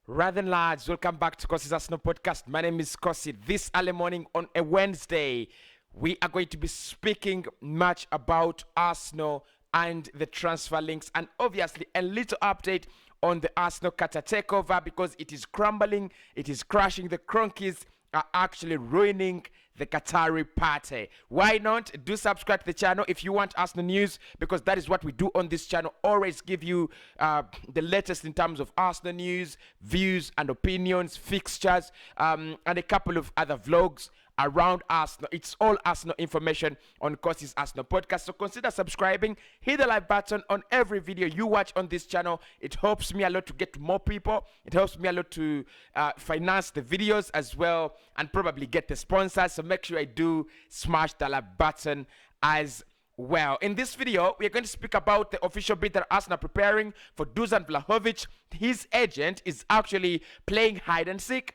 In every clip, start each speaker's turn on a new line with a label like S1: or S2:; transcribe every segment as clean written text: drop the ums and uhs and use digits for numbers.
S1: Rather lads, welcome back to Kosi's Arsenal podcast. My name is Kosi. This early morning on a Wednesday, we are going to be speaking much about Arsenal and the transfer links, and obviously a little update on the Arsenal Qatar takeover because it is crumbling, it is crashing. The Cronkies are actually ruining the Qatari party. Why not do subscribe to the channel if you want Arsenal news, because that is what we do on this channel. Always give you the latest in terms of Arsenal news, views and opinions, fixtures, and a couple of other vlogs around Arsenal. It's all Arsenal information on Kosi's Arsenal podcast. So consider subscribing, hit the like button on every video you watch on this channel. It helps me a lot to get to more people. It helps me a lot to finance the videos as well, and probably get the sponsors. So make sure I do smash the like button as well. In this video, we are going to speak about the official bid that Arsenal are preparing for Dusan Vlahovic. His agent is actually playing hide and seek.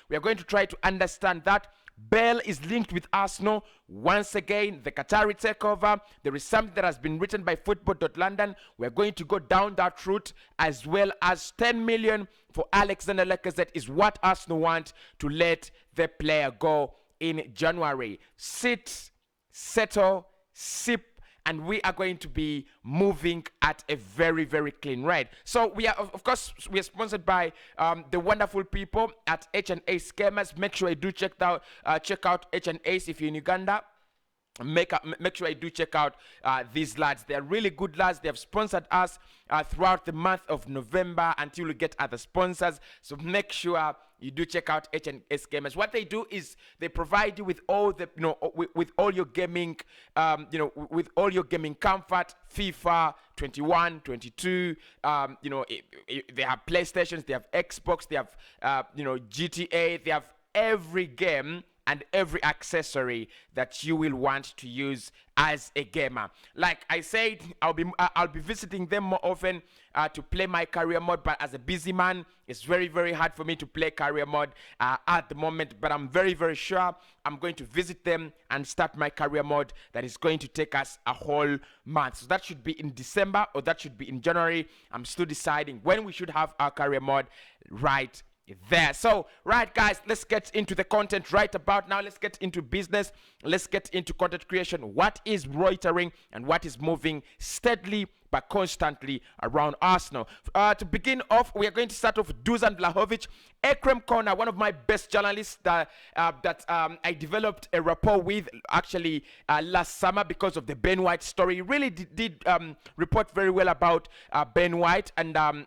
S1: We are going to try to understand that. Bale is linked with Arsenal once again. The Qatari takeover. There is something that has been written by Football.London. We're going to go down that route, as well as 10 million for Alexander Lacazette is what Arsenal want to let the player go in January. Sit, settle, sip, and we are going to be moving at a very, very clean rate. So we are, of course, we are sponsored by the wonderful people at H&A Scammers. Make sure you do check out H&A's if you're in Uganda. Make sure I do check out these lads. They are really good lads. They have sponsored us throughout the month of November until we get other sponsors. So make sure you do check out H&S Gamers. What they do is they provide you with all the, with all your gaming, with all your gaming comfort. FIFA 21, 22. They have PlayStations. They have Xbox. They have GTA. They have every game and every accessory that you will want to use as a gamer. Like I said, I'll be visiting them more often to play my career mode, but as a busy man, it's very, very hard for me to play career mode at the moment. But I'm very, very sure I'm going to visit them and start my career mode that is going to take us a whole month. So that should be in December or that should be in January. I'm still deciding when we should have our career mode right there. So right guys, let's get into the content right about now. Let's get into business. Let's get into content creation. What is loitering and what is moving steadily but constantly around Arsenal? To begin off, we are going to start off with Dusan Vlahovic. Ekrem Corner, one of my best journalists that I developed a rapport with actually last summer because of the Ben White story. He really did report very well about Ben White and Abisam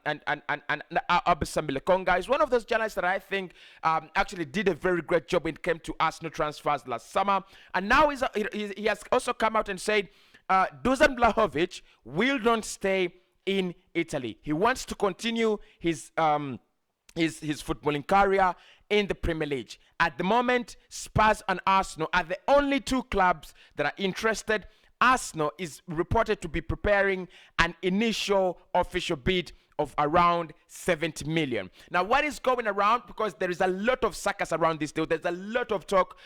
S1: Lekonga. Is one of those journalists that I think actually did a very great job when it came to Arsenal transfers last summer. And now he has also come out and said Dusan Vlahovic will not stay in Italy. He wants to continue his footballing career in the Premier League. At the moment, Spurs and Arsenal are the only two clubs that are interested. Arsenal is reported to be preparing an initial official bid of around 70 million. Now, what is going around, because there is a lot of circus around this deal, there's a lot of talk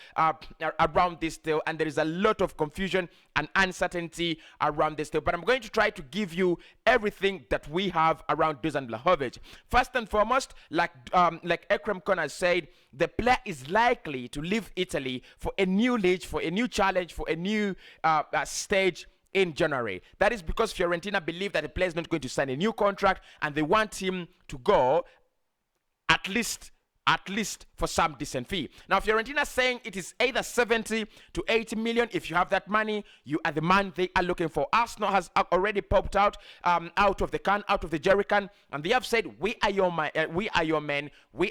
S1: around this deal, and there is a lot of confusion and uncertainty around this deal. But I'm going to try to give you everything that we have around Dusan Vlahovic. First and foremost, like Ekrem Kona said, the player is likely to leave Italy for a new league, for a new challenge, for a new stage in January. That is because Fiorentina believe that the player is not going to sign a new contract and they want him to go at least for some decent fee. Now, Fiorentina is saying it is either 70 to 80 million. If you have that money, you are the man they are looking for. Arsenal has already popped out of the jerry can, and they have said, we are your man, we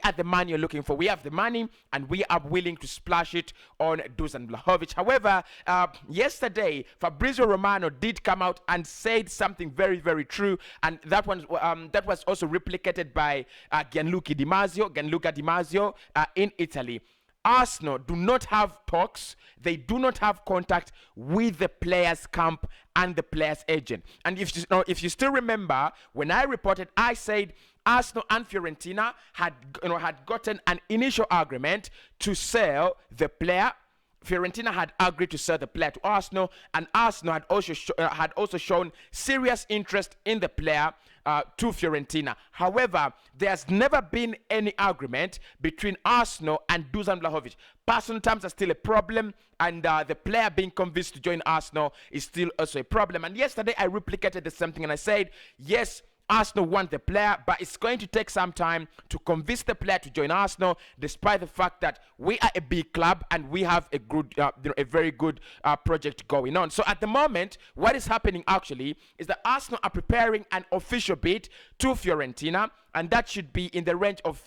S1: are the man you're looking for. We have the money and we are willing to splash it on Dusan Vlahovic. However, yesterday Fabrizio Romano did come out and said something very, very true, and that was also replicated by Gianluca Di Marzio in Italy. Arsenal do not have talks. They do not have contact with the players' camp and the players' agent. And if you still remember, when I reported, I said Arsenal and Fiorentina had gotten an initial agreement to sell the player. Fiorentina had agreed to sell the player to Arsenal, and Arsenal had also shown serious interest in the player. to Fiorentina. However, there's never been any agreement between Arsenal and Dusan Vlahovic. Personal terms are still a problem, and the player being convinced to join Arsenal is still also a problem. And yesterday I replicated the same thing, and I said, yes, Arsenal want the player, but it's going to take some time to convince the player to join Arsenal, despite the fact that we are a big club and we have a good, a very good project going on. So at the moment, what is happening actually is that Arsenal are preparing an official bid to Fiorentina, and that should be in the range of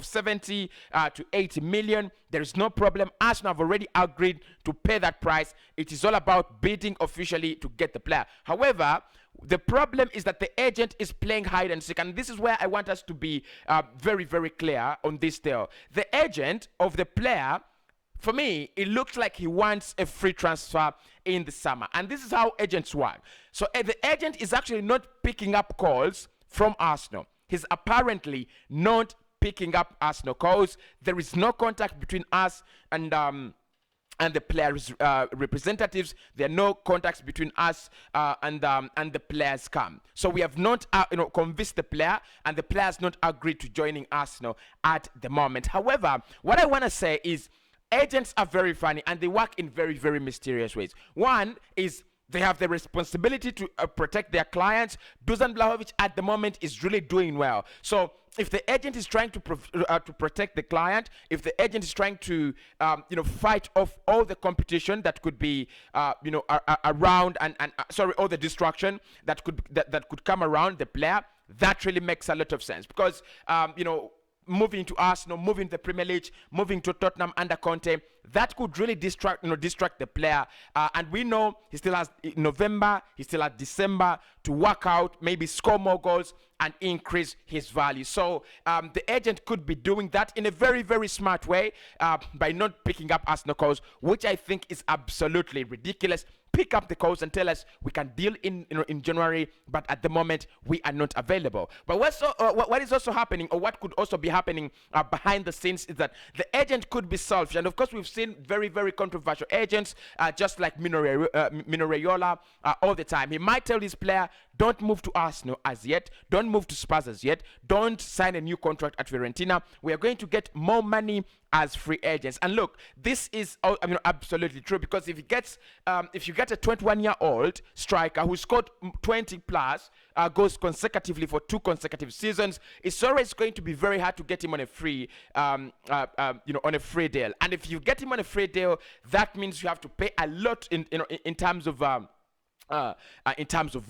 S1: 70 to 80 million. There is no problem. Arsenal have already agreed to pay that price. It is all about bidding officially to get the player. However, the problem is that the agent is playing hide and seek, and this is where I want us to be very, very clear on this deal. The agent of the player, for me, it looks like he wants a free transfer in the summer, and this is how agents work. So the agent is actually not picking up calls from Arsenal. He's apparently not picking up Arsenal calls. There is no contact between us and the players' representatives. There are no contacts between us and the players come. So we have not convinced the player, and the player has not agreed to joining Arsenal at the moment. However, what I want to say is agents are very funny, and they work in very, very mysterious ways. One is they have the responsibility to protect their clients. Dusan Vlahovic at the moment is really doing well. So if the agent is trying to protect the client, if the agent is trying to fight off all the competition that could be around and sorry, all the distraction that could come around the player, that really makes a lot of sense, because moving to Arsenal, moving to the Premier League, moving to Tottenham under Conte, that could really distract the player. And we know he still has November, he still has December to work out, maybe score more goals and increase his value. So the agent could be doing that in a very, very smart way by not picking up Arsenal calls, which I think is absolutely ridiculous. Pick up the calls and tell us we can deal in January, but at the moment we are not available. But what is also happening, or what could also be happening behind the scenes, is that the agent could be selfish. And of course, we've seen very, very controversial agents, just like Mino Raiola, all the time. He might tell his player, don't move to Arsenal as yet, don't move to Spurs as yet, don't sign a new contract at Fiorentina. We are going to get more money as free agents. And look, this is absolutely true, because if you get a 21-year-old striker who scored 20 plus goals consecutively for 2 consecutive seasons, it's always going to be very hard to get him on a free on a free deal. And if you get him on a free deal, that means you have to pay a lot in terms of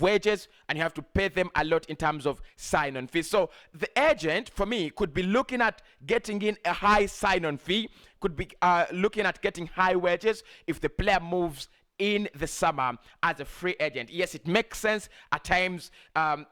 S1: wages, and you have to pay them a lot in terms of sign-on fees. So the agent, for me, could be looking at getting in a high sign-on fee, could be looking at getting high wages if the player moves in the summer as a free agent. Yes, it makes sense at times.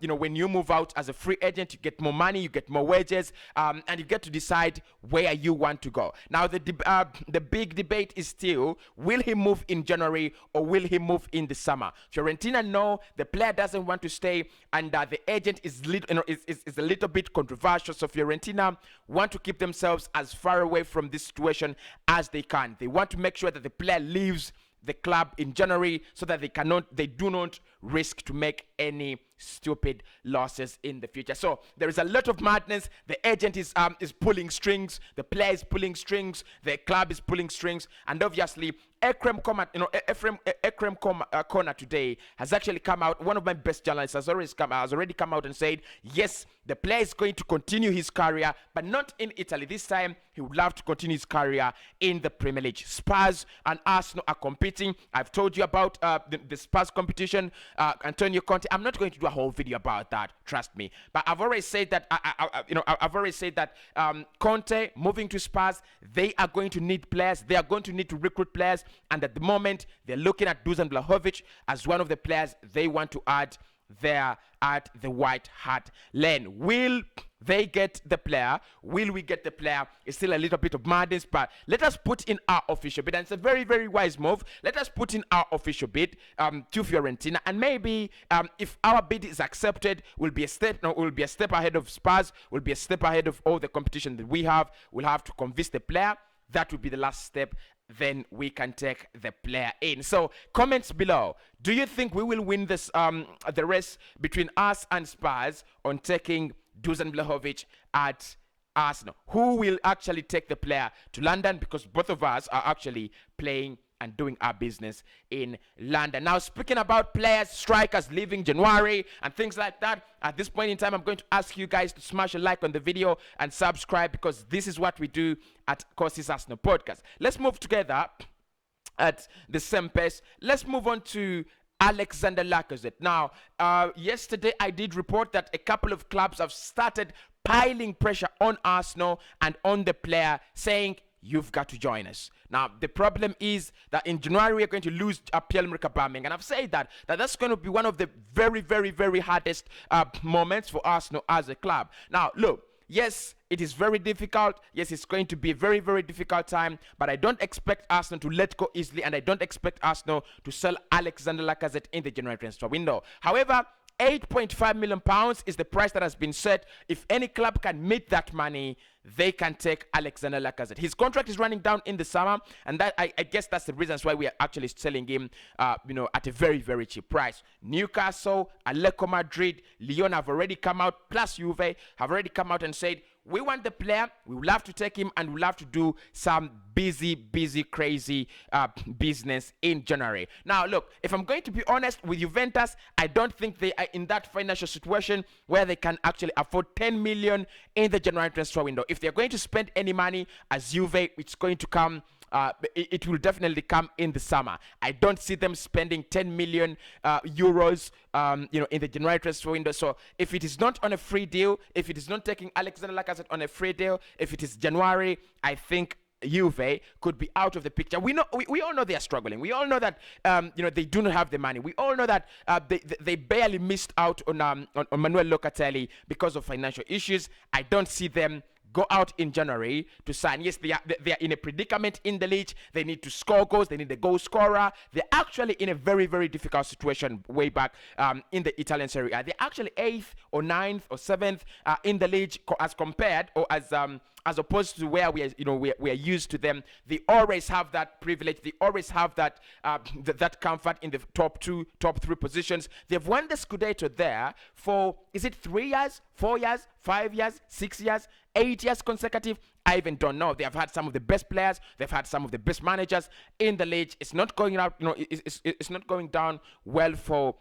S1: When you move out as a free agent, you get more money, you get more wages, and you get to decide where you want to go. Now, the big debate is still, will he move in January or will he move in the summer? Fiorentina know the player doesn't want to stay, and the agent is a little bit controversial. So Fiorentina want to keep themselves as far away from this situation as they can. They want to make sure that the player leaves the club in January, so that they do not risk to make any stupid losses in the future. So there is a lot of madness. The agent is pulling strings, the player is pulling strings, the club is pulling strings, and obviously Ekrem Corner today has actually come out. One of my best journalists has already come out and said, yes, the player is going to continue his career, but not in Italy. This time, he would love to continue his career in the Premier League. Spurs and Arsenal are competing. I've told you about the Spurs competition. Antonio Conte. I'm not going to do a whole video about that. Trust me. But I've already said that. Conte moving to Spurs, they are going to need players. They are going to need to recruit players. And at the moment, they're looking at Dusan Vlahovic as one of the players they want to add there at the White Hart Lane. Will they get the player? Will we get the player? It's still a little bit of madness, but let us put in our official bid. And it's a very, very wise move. Let us put in our official bid to Fiorentina, and maybe if our bid is accepted, we'll be a step ahead of Spurs. We'll be a step ahead of all the competition that we have. We'll have to convince the player. That would be the last step. then we can take the player in. So comments below. Do you think we will win this the race between us and Spurs on taking Dusan Vlahovic at Arsenal? Who will actually take the player to London? Because both of us are actually playing and doing our business in London. Now, speaking about players, strikers leaving January and things like that, at this point in time, I'm going to ask you guys to smash a like on the video and subscribe, because this is what we do at Kossi's Arsenal Podcast. Let's move together at the same pace. Let's move on to Alexander Lacazette. Now, yesterday I did report that a couple of clubs have started piling pressure on Arsenal and on the player, saying, you've got to join us. Now, the problem is that in January, we're going to lose Pierre-Emerick Aubameyang. And I've said that's going to be one of the very, very, very hardest moments for Arsenal as a club. Now, look, yes, it is very difficult. Yes, it's going to be a very, very difficult time. But I don't expect Arsenal to let go easily. And I don't expect Arsenal to sell Alexander Lacazette in the January transfer window. However, £8.5 million is the price that has been set. If any club can meet that money, they can take Alexander Lacazette. His contract is running down in the summer, and that I guess that's the reasons why we are actually selling him, at a very, very cheap price. Newcastle, Atletico Madrid, Lyon have already come out, plus Juve have already come out and said, we want the player, we will have to take him, and we'll have to do some busy, crazy business in January. Now, look, if I'm going to be honest with Juventus, I don't think they are in that financial situation where they can actually afford 10 million in the January transfer window. If they're going to spend any money as Juve, it's going to come. It will definitely come in the summer. I don't see them spending 10 million euros, in the January transfer window. So if it is not on a free deal, if it is not taking Alexander Lacazette on a free deal, if it is January, I think Juve could be out of the picture. We all know they are struggling. We all know that they do not have the money. We all know that they barely missed out on Manuel Locatelli because of financial issues. I don't see them go out in January to sign. Yes, they are in a predicament in the league. They need to score goals. They need a goal scorer. They're actually in a very, very difficult situation way back in the Italian Serie A. They're actually 8th or 9th or 7th in the league as compared, or as opposed to where we are used to them. They always have that privilege. They always have that that comfort in the top 2, top 3 positions. They've won the Scudetto there for, is it 3 years, 4 years, 5 years, 6 years, 8 years consecutive? I even don't know. They have had some of the best players. They've had some of the best managers in the league. It's not going out, it's not going down well for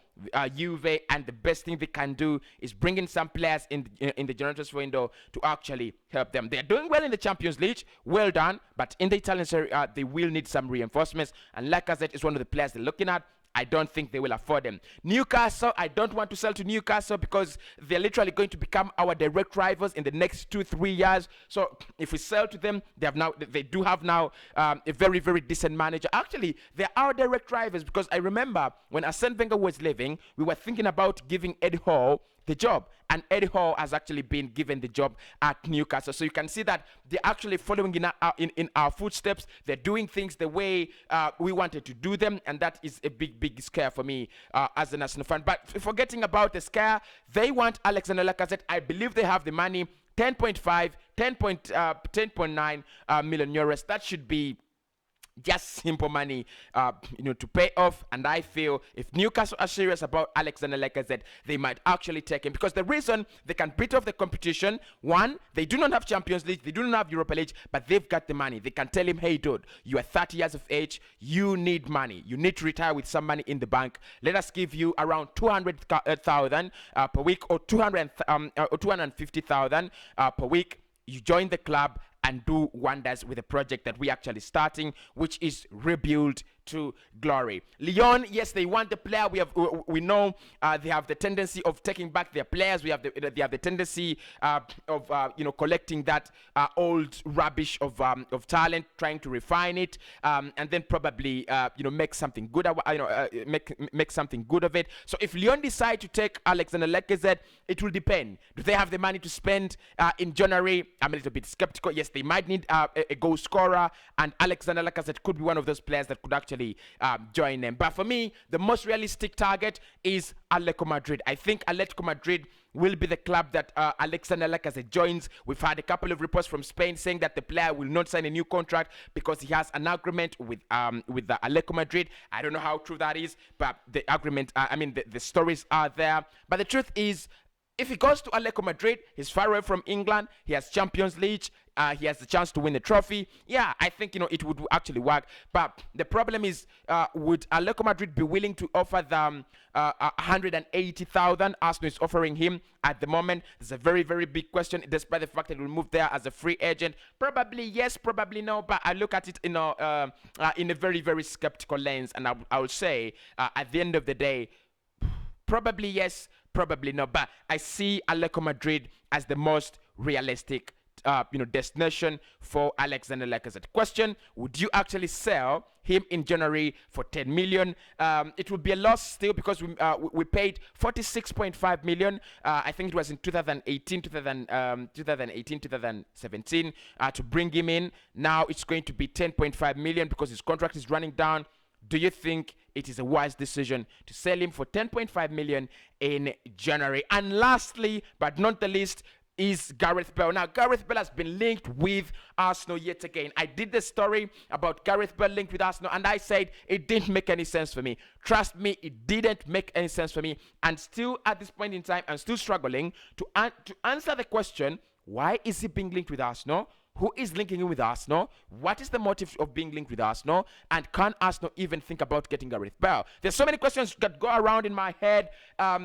S1: Juve, and the best thing they can do is bring in some players in the January transfer window to actually help them. They're doing well in the Champions League, well done, but in the Italian Serie A, they will need some reinforcements, and Lacazette is one of the players they're looking at. I don't think they will afford them. Newcastle, I don't want to sell to Newcastle because they're literally going to become our direct rivals in the next 2-3 years. So if we sell to them, they do have now a very, very decent manager. Actually, they're our direct rivals, because I remember when Arsene Wenger was leaving, we were thinking about giving Eddie Howe the job, and Eddie Howe has actually been given the job at Newcastle. So you can see that they're actually following in our footsteps. They're doing things the way we wanted to do them, and that is a big scare for me as an Arsenal fan. But forgetting about the scare, they want Alexander Lacazette. I believe they have the money. 10.9 million euros. That should be just simple money to pay off. And I feel if Newcastle are serious about Alexander Lacazette, they might actually take him, because the reason they can beat off the competition, one, they do not have Champions League, they do not have Europa League, but they've got the money. They can tell him, hey dude, you are 30 years of age, you need money, you need to retire with some money in the bank. Let us give you around 200,000 per week, or 250,000 per week. You join the club and do wonders with a project that we actually starting, which is rebuild to glory. Lyon, yes, they want the player. We know they have the tendency of taking back their players. They have the tendency of collecting that old rubbish of talent, trying to refine it, and then probably make something good. Make something good of it. So if Lyon decide to take Alexander Lacazette, it will depend. Do they have the money to spend in January? I'm a little bit skeptical. Yes, they might need a goal scorer, and Alexander Lacazette could be one of those players that could actually join them. But for me, the most realistic target is Atletico Madrid. I think Atletico Madrid will be the club that Alexander Lacazette joins. We've had a couple of reports from Spain saying that the player will not sign a new contract because he has an agreement with the Atletico Madrid. I don't know how true that is, but the agreement, the stories are there. But the truth is, if he goes to Atletico Madrid, he's far away from England. He has Champions League. He has the chance to win the trophy. Yeah, I think it would actually work. But the problem is, would Atletico Madrid be willing to offer them 180,000 Arsenal is offering him at the moment? It's a very, very big question, despite the fact that he will move there as a free agent. Probably yes, probably no. But I look at it in a very, very skeptical lens, and I will say at the end of the day, probably yes, probably no. But I see Atletico Madrid as the most realistic destination for Alexander Lacazette. Question: would you actually sell him in January for 10 million? It would be a loss still, because we paid 46.5 million. I think it was in 2017 to bring him in. Now it's going to be 10.5 million because his contract is running down. Do you think it is a wise decision to sell him for 10.5 million in January? And lastly, but not the least, is Gareth Bale. Now, Gareth Bale has been linked with Arsenal yet again. I did the story about Gareth Bale linked with Arsenal, and I said it didn't make any sense for me. Trust me, it didn't make any sense for me. And still, at this point in time, I'm still struggling to answer the question, why is he being linked with Arsenal? Who is linking him with Arsenal? What is the motive of being linked with Arsenal? And can Arsenal even think about getting Gareth Bale? There's so many questions that go around in my head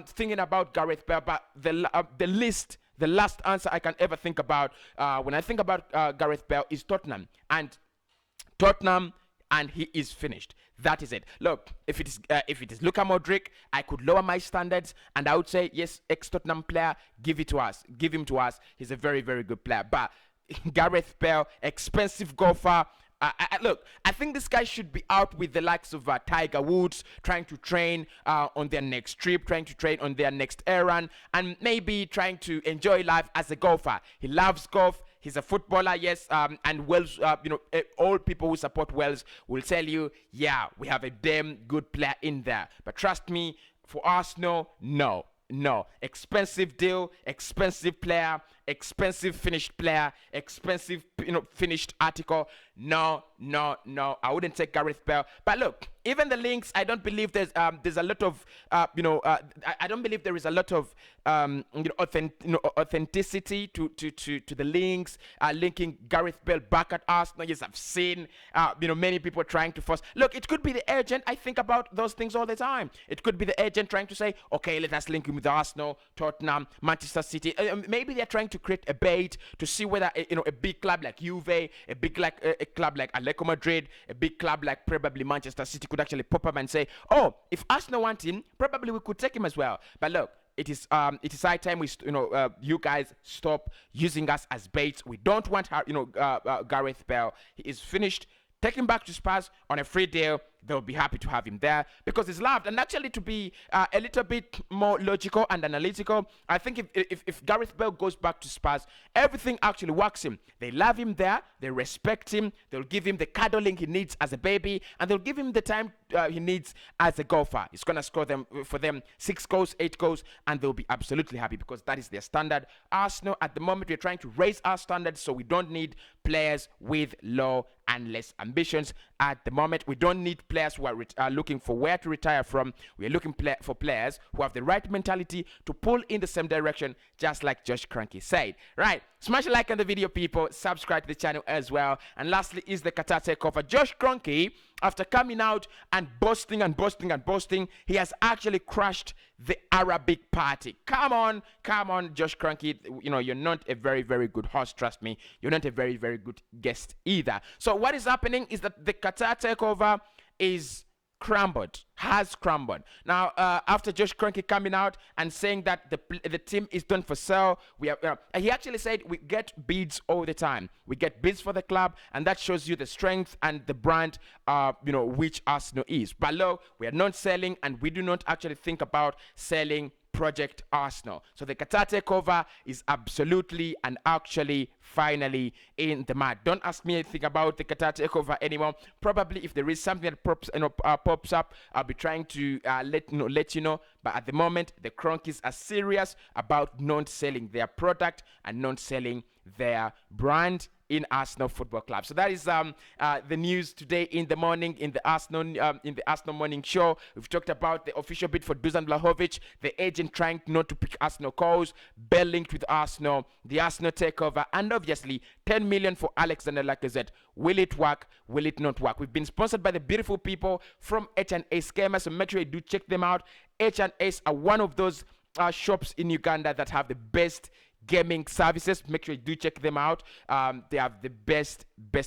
S1: thinking about Gareth Bale, but the last answer I can ever think about when I think about Gareth Bale is Tottenham. And he is finished. That is it. Look, if it is Luka Modric, I could lower my standards and I would say, yes, ex-Tottenham player, give it to us. Give him to us. He's a very, very good player. But Gareth Bale, expensive golfer. Look, I think this guy should be out with the likes of Tiger Woods, trying to train on their next trip, trying to train on their next errand, and maybe trying to enjoy life as a golfer. He loves golf. He's a footballer, yes, and Wales, all people who support Wales will tell you, yeah, we have a damn good player in there. But trust me, for Arsenal, no. Expensive deal, expensive player, expensive finished player, expensive finished article. No, I wouldn't take Gareth Bale. But look, even the links, I don't believe there's a lot of I don't believe there is a lot of authenticity to the links linking Gareth Bale back at Arsenal. Yes, I've seen many people trying to force. Look, it could be the agent. I think about those things all the time. It could be the agent trying to say, okay, let us link him with Arsenal, Tottenham, Manchester City. Maybe they're trying to create a bait to see whether a big club like Juve, a big a club like Atletico Madrid, a big club like probably Manchester City could actually pop up and say, oh, if Arsenal want him, probably we could take him as well. But look, it is high time you guys stop using us as baits. We don't want Gareth Bale. He is finished. Take him back to Spurs on a free deal. They'll be happy to have him there because he's loved. And actually, to be a little bit more logical and analytical, I think if Gareth Bale goes back to Spurs, everything actually works him. They love him there. They respect him. They'll give him the cuddling he needs as a baby, and they'll give him the time he needs as a golfer. He's gonna score for them 6 goals, 8 goals, and they'll be absolutely happy because that is their standard. Arsenal, at the moment, we're trying to raise our standards, so we don't need players with low and less ambitions. At the moment, we don't need players who are looking for where to retire from. We are looking for players who have the right mentality to pull in the same direction, just like Josh Kroenke said. Right, smash a like on the video, people. Subscribe to the channel as well. And lastly is the Qatar takeover. Josh Kroenke, after coming out and boasting, he has actually crushed the Arabic party. Come on, Josh Kroenke. You're not a very, very good host, trust me. You're not a very, very good guest either. So what is happening is that the Qatar takeover has crumbled. Now, after Josh Kroenke coming out and saying that the team is done for sale, he actually said we get bids all the time. We get bids for the club, and that shows you the strength and the brand, which Arsenal is. But look, we are not selling, and we do not actually think about selling Project Arsenal. So the Qatar takeover is absolutely and actually finally in the mud. Don't ask me anything about the Qatar takeover anymore. Probably if there is something that pops up, I'll be trying to let you know. But at the moment, the Cronkies are serious about not selling their product and not selling their brand in Arsenal Football Club. So that is the news today in the morning in the Arsenal morning show. We've talked about the official bid for Dusan Vlahovic, the agent trying not to pick Arsenal calls, Bell linked with Arsenal, the Arsenal takeover, and obviously 10 million for Alexander Lacazette. Will it work? Will it not work? We've been sponsored by the beautiful people from H&S Scammer, so make sure you do check them out. H&S are one of those shops in Uganda that have the best gaming services. Make sure you do check them out. They have the best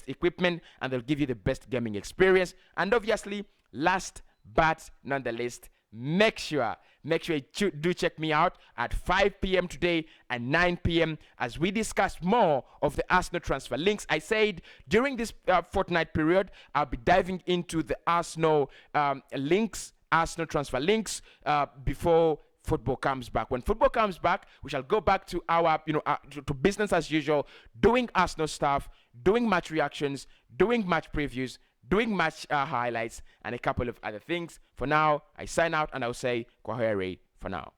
S1: equipment, and they'll give you the best gaming experience. And obviously, last but not the least, make sure you do check me out at 5 p.m. today and 9 p.m. as we discuss more of the Arsenal transfer links. I said during this fortnight period, I'll be diving into the Arsenal Arsenal transfer links before football comes back. When football comes back, we shall go back to our, to business as usual, doing Arsenal stuff, doing match reactions, doing match previews, doing match highlights, and a couple of other things. For now, I sign out and I'll say Kwaheri for now.